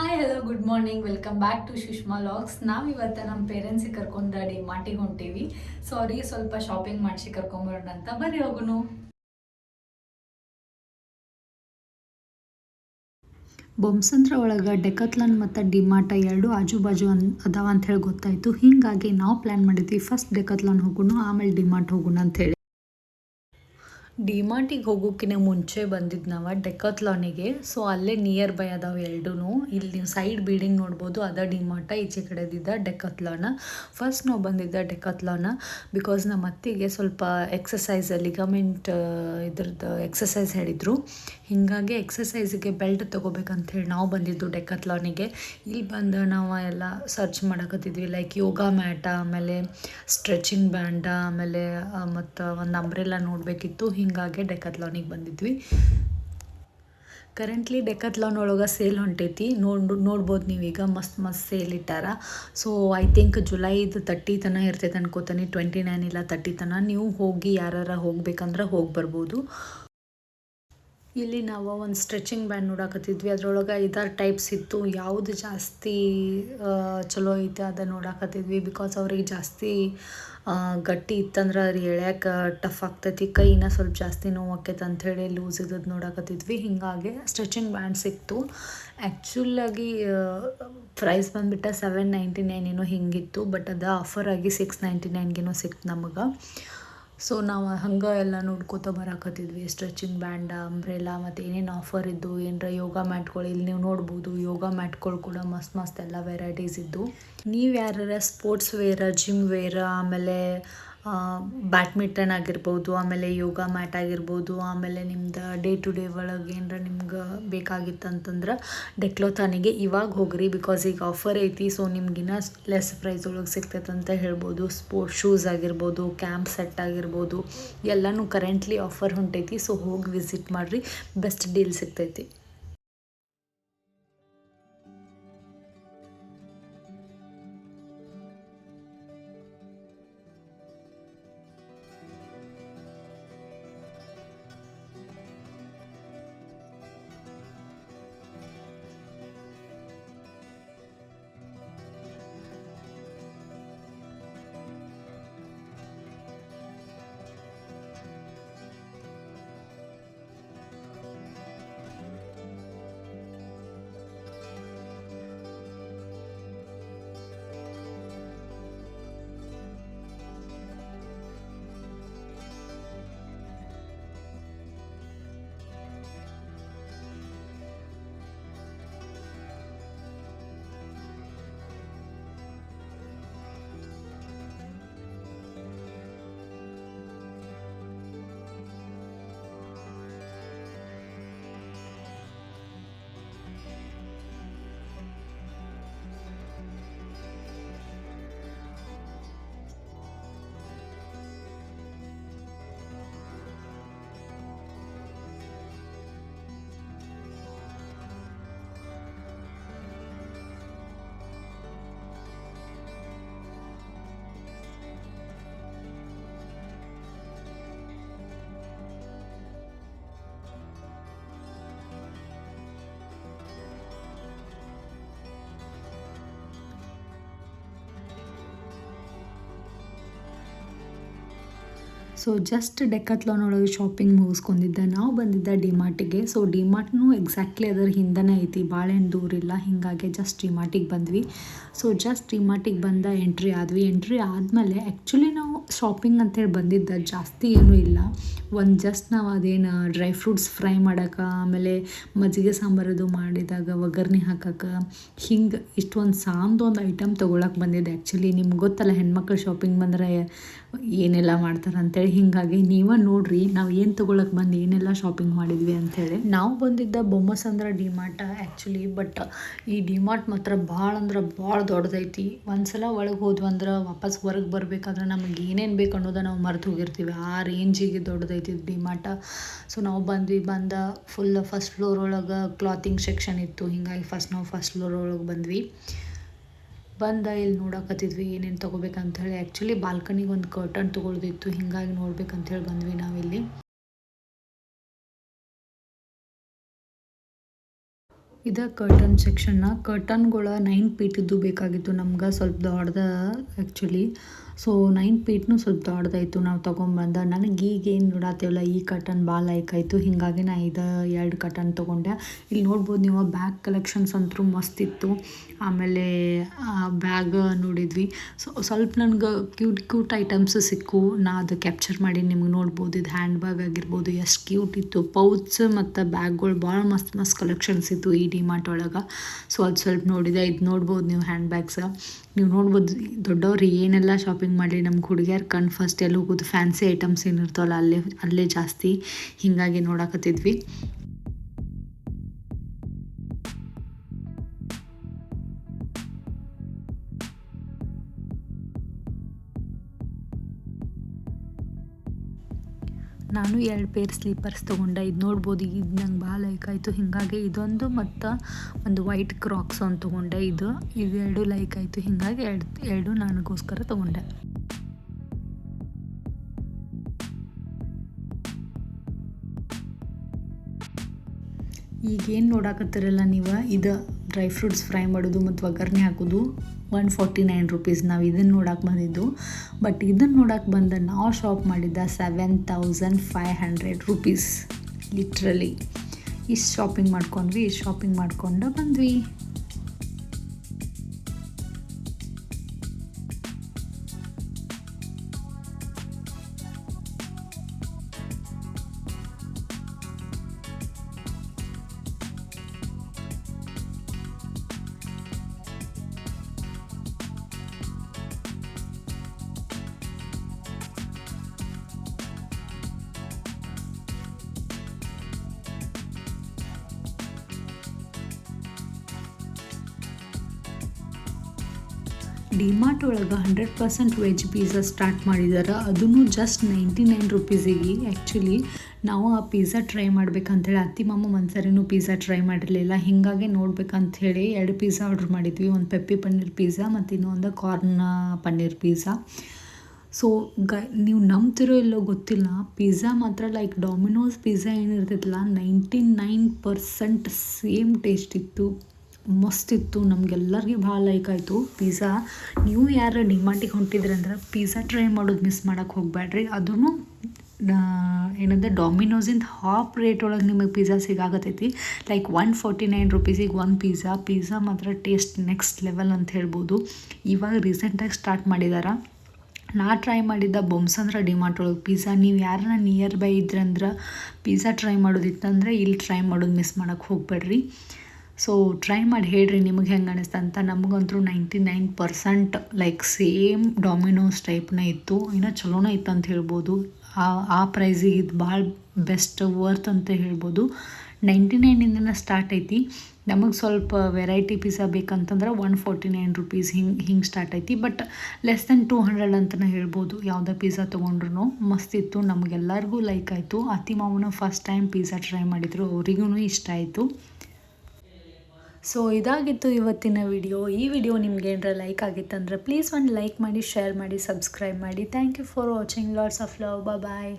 Hi hello good morning welcome back to Sushma logs. ನಾವು ಇವತ್ತು ನಮ್ಮ ಪೇರೆಂಟ್ಸಿಗೆ ಕರ್ಕೊಂಡು ಡಿಮಾರ್ಟಿಗೆ ಹೊಂಟೀವಿ. ಸೊ ಅವರಿಗೆ ಸ್ವಲ್ಪ ಶಾಪಿಂಗ್ ಮಾಡಿಸಿ ಕರ್ಕೊಂಬರೋಣ ಅಂತ. ಬರ್ರಿ ಹೋಗುನು. ಬೊಮ್ಸಂದ್ರ ಒಳಗೆ ಡೆಕತ್ಲನ್ ಮತ್ತು ಡಿಮಾರ್ಟ್ ಎರಡು ಆಜು ಬಾಜು ಅದಾವ ಅಂತ ಹೇಳಿ ಗೊತ್ತಾಯಿತು. ಹೀಗಾಗಿ ನಾವು ಪ್ಲ್ಯಾನ್ ಮಾಡಿದ್ವಿ ಫಸ್ಟ್ ಡೆಕತ್ಲನ್ ಹೋಗೋಣ, ಆಮೇಲೆ ಡಿಮಾರ್ಟ್ ಹೋಗೋಣ ಅಂಥೇಳಿ. ಡಿಮಾರ್ಟಿಗೆ ಹೋಗೋಕ್ಕಿಂತ ಮುಂಚೆ ಬಂದಿದ್ದು ನಾವು ಡೆಕತ್ಲಾನಿಗೆ. ಸೊ ಅಲ್ಲೇ ನಿಯರ್ ಬೈ ಅದಾವೆ ಎರಡೂ. ಇಲ್ಲಿ ನೀವು ಸೈಡ್ ಬಿಲ್ಡಿಂಗ್ ನೋಡ್ಬೋದು, ಅದ ಡಿಮಾರ್ಟ, ಈಚೆ ಕಡೆದಿದ್ದ ಡೆಕತ್ಲಾನ. ಫಸ್ಟ್ ನಾವು ಬಂದಿದ್ದ ಡೆಕತ್ಲಾನ ಬಿಕಾಸ್ ನಮ್ಮ ಅತ್ತಿಗೆ ಸ್ವಲ್ಪ ಎಕ್ಸಸೈಸ್ ಲಿಗಮೆಂಟ್ ಇದ್ರದ್ದು ಎಕ್ಸಸೈಸ್ ಹೇಳಿದರು. ಹೀಗಾಗಿ ಎಕ್ಸಸೈಸಿಗೆ ಬೆಲ್ಟ್ ತೊಗೋಬೇಕಂತ ಹೇಳಿ ನಾವು ಬಂದಿದ್ದು ಡೆಕತ್ಲಾನಿಗೆ. ಇಲ್ಲಿ ಬಂದು ನಾವು ಎಲ್ಲ ಸರ್ಚ್ ಮಾಡಕತ್ತಿದ್ವಿ, ಲೈಕ್ ಯೋಗ ಮ್ಯಾಟ, ಆಮೇಲೆ ಸ್ಟ್ರೆಚಿಂಗ್ ಬ್ಯಾಂಡ, ಆಮೇಲೆ ಮತ್ತು ಒಂದು ಅಂಬ್ರೆಲ್ಲ ನೋಡಬೇಕಿತ್ತು. ಹೀಗಾಗಿ ಡೆಕತ್ಲಾನಿಗೆ ಬಂದಿದ್ವಿ. ಕರೆಂಟ್ಲಿ ಡೆಕತ್ಲಾನ್ ಒಳಗೆ ಸೇಲ್ ಹೊಂಟೈತಿ. ನೋಡ್ಬೋದು ನೀವೀಗ ಮಸ್ತ್ ಸೇಲ್ ಇಟ್ಟಾರ. ಸೊ ಐ ಥಿಂಕ್ ಜುಲೈದು 30 ತನಕ ಇರ್ತೈತೆ ಅನ್ಕೋತೀನಿ, 29 ಇಲ್ಲ 30 ತನಕ. ನೀವು ಹೋಗಿ ಯಾರು ಹೋಗ್ಬೇಕಂದ್ರೆ ಹೋಗಿ ಬರ್ಬೋದು. ಇಲ್ಲಿ ನಾವು ಒಂದು ಸ್ಟ್ರೆಚಿಂಗ್ ಬ್ಯಾಂಡ್ ನೋಡಾಕತ್ತಿದ್ವಿ. ಅದರೊಳಗೆ 5-6 ಟೈಪ್ಸ್ ಇತ್ತು. ಯಾವುದು ಜಾಸ್ತಿ ಚಲೋ ಐತೆ ಅದನ್ನು ನೋಡಾಕತ್ತಿದ್ವಿ. ಬಿಕಾಸ್ ಅವ್ರಿಗೆ ಜಾಸ್ತಿ ಗಟ್ಟಿ ಇತ್ತಂದ್ರೆ ಅದು ಎಳ್ಯಾಕೆ ಟಫ್ ಆಗ್ತೈತಿ, ಕೈನ ಸ್ವಲ್ಪ ಜಾಸ್ತಿ ನೋವು ಆಕೈತೆ ಅಂಥೇಳಿ ಲೂಸ್ ಇದ್ದದ್ದು ನೋಡಾಕತ್ತಿದ್ವಿ. ಹೀಗಾಗಿ ಸ್ಟ್ರೆಚಿಂಗ್ ಬ್ಯಾಂಡ್ ಸಿಕ್ತು. ಆ್ಯಕ್ಚುಲಾಗಿ ಪ್ರೈಸ್ ಬಂದುಬಿಟ್ಟು $799 ಏನೋ ಹಿಂಗಿತ್ತು. ಬಟ್ ಅದು ಆಫರ್ ಆಗಿ $699 ಸಿಕ್ತು ನಮಗೆ. ಸೊ ನಾವು ಹಂಗೆ ಎಲ್ಲ ನೋಡ್ಕೋತ ಬರಾಕತ್ತಿದ್ವಿ. ಸ್ಟ್ರೆಚಿಂಗ್ ಬ್ಯಾಂಡ, ಅಂಬ್ರೆಲಾ, ಮತ್ತು ಏನೇನು ಆಫರ್ ಇದ್ದು, ಏನರ ಯೋಗ ಮ್ಯಾಟ್ಗಳು ಇಲ್ಲಿ ನೀವು ನೋಡ್ಬೋದು. ಯೋಗ ಮ್ಯಾಟ್ಗಳು ಕೂಡ ಮಸ್ತ್ ಎಲ್ಲ ವೆರೈಟೀಸ್ ಇದ್ದು. ನೀವು ಯಾರು ಸ್ಪೋರ್ಟ್ಸ್ ವೇರ, ಜಿಮ್ ವೇರ, ಆಮೇಲೆ ಬ್ಯಾಡ್ಮಿಂಟನ್ ಆಗಿರ್ಬೋದು, ಆಮೇಲೆ ಯೋಗ ಮ್ಯಾಟ್ ಆಗಿರ್ಬೋದು, ಆಮೇಲೆ ನಿಮ್ದು ಡೇ ಟು ಡೇ ಒಳಗೆ ಏನರ ನಿಮ್ಗೆ ಬೇಕಾಗಿತ್ತಂತಂದ್ರೆ ಡೆಕ್ಲೋಥಾನಿಗೆ ಇವಾಗ ಹೋಗ್ರಿ. ಬಿಕಾಸ್ ಈಗ ಆಫರ್ ಐತಿ. ಸೊ ನಿಮ್ಗಿನ್ನ ಲೆಸ್ ಪ್ರೈಸ್ ಒಳಗೆ ಸಿಗ್ತೈತೆ ಅಂತ ಹೇಳ್ಬೋದು. ಸ್ಪೋರ್ಟ್ಸ್ ಶೂಸ್ ಆಗಿರ್ಬೋದು, ಕ್ಯಾಂಪ್ ಸೆಟ್ ಆಗಿರ್ಬೋದು, ಎಲ್ಲನೂ ಕರೆಂಟ್ಲಿ ಆಫರ್ ಹೊಂಟೈತಿ. ಸೊ ಹೋಗಿ ವಿಸಿಟ್ ಮಾಡಿರಿ, ಬೆಸ್ಟ್ ಡೀಲ್ ಸಿಗ್ತೈತಿ. ಸೊ ಜಸ್ಟ್ ಡೆಕತ್ಲಾನ್ ಒಳಗೆ ಶಾಪಿಂಗ್ ಮುಗಿಸ್ಕೊಂಡಿದ್ದೆ. ನಾವು ಬಂದಿದ್ದ ಡಿಮಾರ್ಟಿಗೆ. ಸೊ ಡಿಮಾರ್ಟ್ನು ಎಕ್ಸಾಕ್ಟ್ಲಿ ಅದರ ಹಿಂದನೇ ಐತಿ, ಭಾಳೇನು ದೂರ ಇಲ್ಲ. ಹೀಗಾಗಿ ಜಸ್ಟ್ ಡಿಮಾರ್ಟಿಗೆ ಬಂದ್ವಿ. ಸೊ ಜಸ್ಟ್ ಡಿಮಾರ್ಟಿಗೆ ಬಂದ ಎಂಟ್ರಿ ಆದಮೇಲೆ ಆ್ಯಕ್ಚುಲಿ ನಾವು ಶಾಪಿಂಗ್ ಅಂತೇಳಿ ಬಂದಿದ್ದ ಜಾಸ್ತಿ ಏನೂ ಇಲ್ಲ. ಜಸ್ಟ್ ನಾವು ಅದೇನು ಡ್ರೈ ಫ್ರೂಟ್ಸ್ ಫ್ರೈ ಮಾಡೋಕೆ, ಆಮೇಲೆ ಮಜ್ಜಿಗೆ ಸಾಂಬಾರದು ಮಾಡಿದಾಗ ಒಗ್ಗರಣೆ ಹಾಕೋಕೆ, ಹಿಂಗೆ ಇಷ್ಟೊಂದು ಸಾಂದೊಂದು ಐಟಮ್ ತೊಗೊಳಕ್ಕೆ ಬಂದಿದ್ದೆ. ಆ್ಯಕ್ಚುಲಿ ನಿಮ್ಗೆ ಗೊತ್ತಲ್ಲ, ಹೆಣ್ಮಕ್ಳು ಶಾಪಿಂಗ್ ಬಂದರೆ ಏನೆಲ್ಲ ಮಾಡ್ತಾರೆ ಅಂತೇಳಿ. ಹೀಗಾಗಿ ನೀವೇ ನೋಡ್ರಿ ನಾವು ಏನು ತೊಗೊಳಕ್ಕೆ ಬಂದು ಏನೆಲ್ಲ ಶಾಪಿಂಗ್ ಮಾಡಿದ್ವಿ ಅಂಥೇಳಿ. ನಾವು ಬಂದಿದ್ದ ಬೊಮ್ಮಸಂದ್ರ ಡಿಮಾರ್ಟ ಆ್ಯಕ್ಚುಲಿ. ಬಟ್ ಈ ಡಿಮಾರ್ಟ್ ಮಾತ್ರ ಭಾಳ ಅಂದ್ರೆ ಭಾಳ ದೊಡ್ಡದೈತಿ. ಒಂದ್ಸಲ ಒಳಗೆ ಹೋದ್ವಂದ್ರೆ ವಾಪಸ್ ಹೊರಗೆ ಬರಬೇಕಾದ್ರೆ ನಮಗೆ ಏನೇನು ಬೇಕು ಅನ್ನೋದು ನಾವು ಮರೆತು ಹೋಗಿರ್ತೀವಿ, ಆ ರೇಂಜಿಗೆ ದೊಡ್ಡದೈತಿ ಡಿಮಾರ್ಟ. ಸೊ ನಾವು ಬಂದ ಫುಲ್ ಫಸ್ಟ್ ಫ್ಲೋರ್ ಒಳಗೆ ಕ್ಲಾತಿಂಗ್ ಸೆಕ್ಷನ್ ಇತ್ತು. ಹೀಗಾಗಿ ನಾವು ಫಸ್ಟ್ ಫ್ಲೋರ್ ಒಳಗೆ ಬಂದ್ವಿ. ಇಲ್ಲಿ ನೋಡಕತ್ತಿದ್ವಿ ಏನೇನು ತೊಗೋಬೇಕಂತ ಹೇಳಿ. ಆ್ಯಕ್ಚುಲಿ ಬಾಲ್ಕನಿಗೆ ಒಂದು ಕರ್ಟನ್ ತೊಗೊಳ್ದಿತ್ತು, ಹೀಗಾಗಿ ನೋಡ್ಬೇಕಂತೇಳಿ ಬಂದ್ವಿ ನಾವಿಲ್ಲಿ. ಇದು ಕರ್ಟನ್ ಸೆಕ್ಷನ್ನ. ಕರ್ಟನ್ಗಳ 9 ಫೀಟಿದ್ದು ಬೇಕಾಗಿತ್ತು ನಮ್ಗೆ, ಸ್ವಲ್ಪ ದೊಡ್ಡದ ಆ್ಯಕ್ಚುಲಿ. ಸೊ 9 ಫೀಟ್ನು ಸ್ವಲ್ಪ ದೊಡ್ಡದಾಯಿತು ನಾವು ತೊಗೊಂಬಂದ. ನನಗೆ ಈಗೇನು ನೋಡತ್ತೇವಲ್ಲ ಈ ಕರ್ಟನ್ ಭಾಳ ಲೈಕ್ ಆಯಿತು, ಹೀಗಾಗಿ ನಾ 2 ಕರ್ಟನ್ ತೊಗೊಂಡೆ. ಇಲ್ಲಿ ನೋಡ್ಬೋದು ನೀವು ಬ್ಯಾಗ್ ಕಲೆಕ್ಷನ್ಸ್ ಅಂತೂ ಮಸ್ತ್ ಇತ್ತು. ಆಮೇಲೆ ಬ್ಯಾಗ್ ನೋಡಿದ್ವಿ. ಸ್ವಲ್ಪ ನನಗೆ ಕ್ಯೂಟ್ ಐಟಮ್ಸ್ ಸಿಕ್ಕು, ನಾ ಅದು ಕ್ಯಾಪ್ಚರ್ ಮಾಡಿ ನಿಮ್ಗೆ ನೋಡ್ಬೋದು. ಇದು ಹ್ಯಾಂಡ್ ಬ್ಯಾಗ್ ಆಗಿರ್ಬೋದು, ಎಷ್ಟು ಕ್ಯೂಟ್ ಇತ್ತು. ಪೌಚ್ ಮತ್ತು ಬ್ಯಾಗ್ಗಳು ಭಾಳ ಮಸ್ತ್ ಕಲೆಕ್ಷನ್ಸ್ ಇತ್ತು ಈ ಡಿಮಾರ್ಟ್ ಒಳಗೆ. ಸೊ ಅದು ಸ್ವಲ್ಪ ನೋಡಿದೆ. ಇದು ನೋಡ್ಬೋದು ನೀವು ಹ್ಯಾಂಡ್ ಬ್ಯಾಗ್ಸ್. ನೀವು ನೋಡ್ಬೋದು ದೊಡ್ಡವ್ರು ಏನೆಲ್ಲ ಶಾಪಿಂಗ್ ಮಾಡಿ ನಮ್ಗೆ ಹುಡುಗಿಯರು ಕಣ್ಣು ಫಸ್ಟ್ ಎಲ್ಲಿ ಹೋಗೋದು ಫ್ಯಾನ್ಸಿ ಐಟಮ್ಸ್ ಏನಿರ್ತಾವಲ್ಲ ಅಲ್ಲೇ ಜಾಸ್ತಿ, ಹೀಗಾಗಿ ನೋಡಕತ್ತಿದ್ವಿ. ನಾನು 2 ಪೇರ್ ಸ್ಲೀಪರ್ಸ್ ತೊಗೊಂಡೆ. ಇದು ನೋಡ್ಬೋದು, ಇದು ನಂಗೆ ಭಾಳ ಲೈಕ್ ಆಯಿತು. ಹೀಗಾಗಿ ಇದೊಂದು ಮತ್ತು ಒಂದು ವೈಟ್ ಕ್ರಾಕ್ಸ್ ಒಂದು ತೊಗೊಂಡೆ. ಇವೆರಡು ಲೈಕ್ ಆಯಿತು, ಹೀಗಾಗಿ ಎರಡು ನನಗೋಸ್ಕರ ತೊಗೊಂಡೆ. ಈಗೇನು ನೋಡಕತ್ತಿರಲ್ಲ ನೀವು, ಇದು ಡ್ರೈ ಫ್ರೂಟ್ಸ್ ಫ್ರೈ ಮಾಡೋದು ಮತ್ತು ಒಗ್ಗರಣೆ ಹಾಕೋದು. 149 ರುಪೀಸ್. ನಾವು ಇದನ್ನು ನೋಡಕ್ಕೆ ಬಂದಿದ್ದು. ಬಟ್ ಇದನ್ನು ನೋಡಕ್ಕೆ ಬಂದ ನಾವು ಶಾಪ್ ಮಾಡಿದ್ದ 7500 ರುಪೀಸ್. ಲಿಟ್ರಲಿ ಇಷ್ಟು ಶಾಪಿಂಗ್ ಮಾಡ್ಕೊಂಡ್ವಿ. ಇಷ್ಟು ಶಾಪಿಂಗ್ ಮಾಡ್ಕೊಂಡು ಬಂದ್ವಿ. ಡಿಮಾರ್ಟ್ ಒಳಗೆ 100% ವೆಜ್ ಪಿಜ್ಜಾ ಸ್ಟಾರ್ಟ್ ಮಾಡಿದ್ದಾರೆ. ಅದನ್ನು ಜಸ್ಟ್ 99 ರುಪೀಸಿಗೆ. ಆ್ಯಕ್ಚುಲಿ ನಾವು ಆ ಪಿಜ್ಜಾ ಟ್ರೈ ಮಾಡ್ಬೇಕಂತೇಳಿ ಅತ್ತಿ ಮಾಮ ಒಂದ್ಸರಿನೂ ಪಿಜ್ಜಾ ಟ್ರೈ ಮಾಡಿರಲಿಲ್ಲ. ಹೀಗಾಗಿ ನೋಡ್ಬೇಕಂಥೇಳಿ 2 ಪಿಜ್ಜಾ ಆರ್ಡ್ರ್ ಮಾಡಿದ್ವಿ. ಒಂದು ಪೆಪ್ಪಿ ಪನ್ನೀರ್ ಪಿಜ್ಜಾ ಮತ್ತು ಇನ್ನೊಂದು ಕಾರ್ನ್ ಪನ್ನೀರ್ ಪಿಜ್ಜಾ. ಸೊ ನೀವು ನಂಬ್ತಿರೋ ಇಲ್ಲೋ ಗೊತ್ತಿಲ್ಲ, ಪಿಜ್ಜಾ ಮಾತ್ರ ಲೈಕ್ ಡಾಮಿನೋಸ್ ಪಿಜ್ಜಾ ಏನಿರ್ತೈತಲ್ಲ 99% ಸೇಮ್ ಟೇಸ್ಟ್ ಇತ್ತು. ಮಸ್ತಿತ್ತು. ನಮಗೆಲ್ಲರಿಗೆ ಭಾಳ ಲೈಕ್ ಆಯಿತು ಪಿಜ್ಜಾ. ನೀವು ಯಾರು ಡಿಮಾರ್ಟಿಗೆ ಹೊಂಟಿದ್ರಂದ್ರೆ ಪಿಜ್ಜಾ ಟ್ರೈ ಮಾಡೋದು ಮಿಸ್ ಮಾಡೋಕ್ಕೆ ಹೋಗಬೇಡ್ರಿ. ಅದೂ ಏನಂದ್ರೆ ಡಾಮಿನೋಸಿಂದ ಹಾಫ್ ರೇಟ್ ಒಳಗೆ ನಿಮಗೆ ಪಿಜ್ಜಾ ಸಿಗಾಕತ್ತೈತಿ. ಲೈಕ್ 149 ರುಪೀಸಿಗೆ ಒಂದು ಪಿಜ್ಜಾ ಮಾತ್ರ ಟೇಸ್ಟ್ ನೆಕ್ಸ್ಟ್ ಲೆವೆಲ್ ಅಂತ ಹೇಳ್ಬೋದು. ಇವಾಗ ರೀಸೆಂಟಾಗಿ ಸ್ಟಾರ್ಟ್ ಮಾಡಿದಾರ. ನಾ ಟ್ರೈ ಮಾಡಿದ್ದ ಬೊಮ್ಸಂದ್ರ ಡಿಮಾರ್ಟ್ ಒಳಗೆ ಪಿಜ್ಜಾ. ನೀವು ಯಾರನ್ನ ನಿಯರ್ ಬೈ ಇದ್ರಂದ್ರೆ ಪಿಜ್ಜಾ ಟ್ರೈ ಮಾಡೋದಿತ್ತಂದ್ರೆ ಇಲ್ಲಿ ಟ್ರೈ ಮಾಡೋದು ಮಿಸ್ ಮಾಡೋಕ್ಕೆ ಹೋಗಬೇಡ್ರಿ. ಸೊ ಟ್ರೈ ಮಾಡಿ ಹೇಳ್ರಿ ನಿಮಗೆ ಹೆಂಗೆ ಅನಿಸ್ತು ಅಂತ. ನಮಗಂತೂ 99% ಲೈಕ್ ಸೇಮ್ ಡಾಮಿನೋಸ್ ಟೈಪ್ನೇ ಇತ್ತು. ಇನ್ನೂ ಚಲೋನೇ ಇತ್ತು ಅಂತ ಹೇಳ್ಬೋದು. ಆ ಪ್ರೈಸಿಗೆ ಇದು ಭಾಳ ಬೆಸ್ಟ್ ವರ್ತ್ ಅಂತ ಹೇಳ್ಬೋದು. 99ಇಂದನೇ ಸ್ಟಾರ್ಟ್ ಐತಿ. ನಮಗೆ ಸ್ವಲ್ಪ ವೆರೈಟಿ ಪಿಜ್ಜಾ ಬೇಕಂತಂದ್ರೆ 149 ರುಪೀಸ್ ಹಿಂಗೆ ಸ್ಟಾರ್ಟ್ ಐತಿ. ಬಟ್ ಲೆಸ್ ದೆನ್ 200 ಅಂತಲೇ ಹೇಳ್ಬೋದು. ಯಾವುದೇ ಪಿಜ್ಜಾ ತೊಗೊಂಡ್ರು ಮಸ್ತಿತ್ತು. ನಮಗೆಲ್ಲರಿಗೂ ಲೈಕ್ ಆಯಿತು. ಅತ್ತಿ ಮಾವನ ಫಸ್ಟ್ ಟೈಮ್ ಪಿಜ್ಜಾ ಟ್ರೈ ಮಾಡಿದರು, ಅವರಿಗೂ ಇಷ್ಟ ಆಯಿತು. ಸೊ ಇದಾಗಿತ್ತು ಇವತ್ತಿನ ವಿಡಿಯೋ. ಈ ವಿಡಿಯೋ ನಿಮ್ಗೆ ಏನಾರ ಲೈಕ್ ಆಗಿತ್ತಂದ್ರೆ ಪ್ಲೀಸ್ ಒಂದು ಲೈಕ್ ಮಾಡಿ, ಶೇರ್ ಮಾಡಿ, ಸಬ್ಸ್ಕ್ರೈಬ್ ಮಾಡಿ. Thank you for watching. Lots of love. Bye.